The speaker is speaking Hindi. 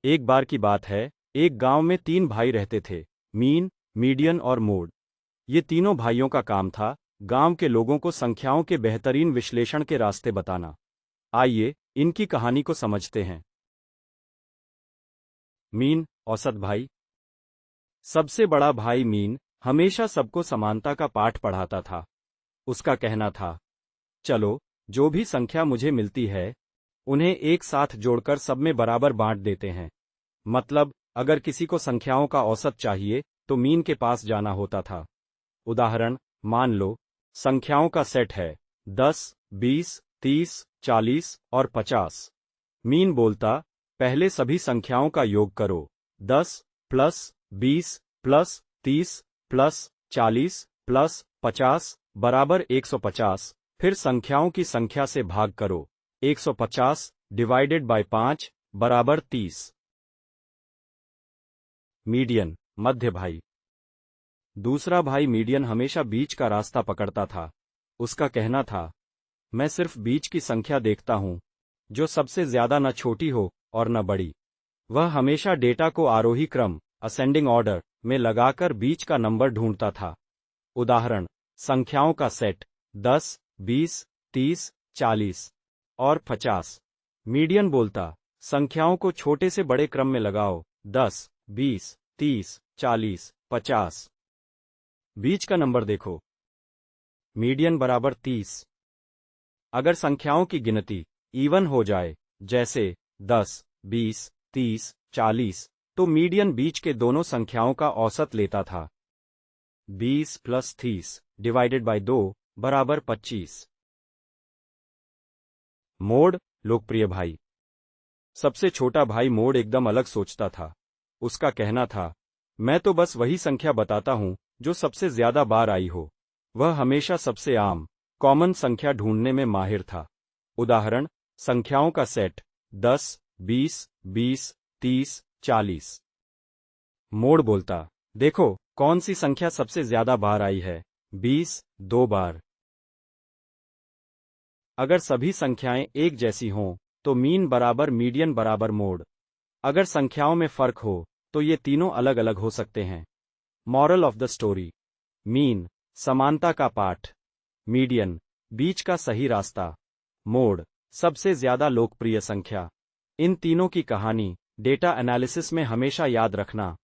एक बार की बात है, एक गांव में 3 भाई रहते थे, मीन, मीडियन और मोड। ये तीनों भाइयों का काम था गांव के लोगों को संख्याओं के बेहतरीन विश्लेषण के रास्ते बताना। आइए इनकी कहानी को समझते हैं। मीन, औसत भाई। सबसे बड़ा भाई मीन हमेशा सबको समानता का पाठ पढ़ाता था। उसका कहना था, चलो, जो भी संख्या मुझे मिलती है उन्हें एक साथ जोड़कर सब में बराबर बांट देते हैं। मतलब, अगर किसी को संख्याओं का औसत चाहिए तो मीन के पास जाना होता था। उदाहरण, मान लो संख्याओं का सेट है 10, 20, 30, 40 और 50। मीन बोलता, पहले सभी संख्याओं का योग करो। 10 प्लस 20 प्लस 30 प्लस 40 प्लस 50 बराबर 150। फिर संख्याओं की संख्या से भाग करो। 150 डिवाइडेड बाय 5 बराबर 30। मीडियन, मध्य भाई। दूसरा भाई मीडियन हमेशा बीच का रास्ता पकड़ता था। उसका कहना था, मैं सिर्फ बीच की संख्या देखता हूं, जो सबसे ज्यादा न छोटी हो और न बड़ी। वह हमेशा डेटा को आरोही क्रम, असेंडिंग ऑर्डर में लगाकर बीच का नंबर ढूंढता था। उदाहरण, संख्याओं का सेट 10, 20, 30, 40 और 50। मीडियन बोलता, संख्याओं को छोटे से बड़े क्रम में लगाओ। 10, 20, 30, 40, 50। बीच का नंबर देखो। मीडियन बराबर 30। अगर संख्याओं की गिनती इवन हो जाए, जैसे 10, 20, 30, 40, तो मीडियन बीच के दोनों संख्याओं का औसत लेता था। 20 प्लस 30 डिवाइडेड बाय 2 बराबर 25। मोड, लोकप्रिय भाई। सबसे छोटा भाई मोड एकदम अलग सोचता था। उसका कहना था, मैं तो बस वही संख्या बताता हूं जो सबसे ज्यादा बार आई हो। वह हमेशा सबसे आम, कॉमन संख्या ढूंढने में माहिर था। उदाहरण, संख्याओं का सेट 10, 20, 20, 30, 40। मोड बोलता, देखो कौन सी संख्या सबसे ज्यादा बार आई है। 20, 2 बार। अगर सभी संख्याएं एक जैसी हों तो मीन बराबर मीडियन बराबर मोड। अगर संख्याओं में फर्क हो तो ये तीनों अलग अलग हो सकते हैं। Moral of the story, mean, समानता का पाठ। मीडियन, बीच का सही रास्ता। मोड, सबसे ज्यादा लोकप्रिय संख्या। इन तीनों की कहानी डेटा एनालिसिस में हमेशा याद रखना।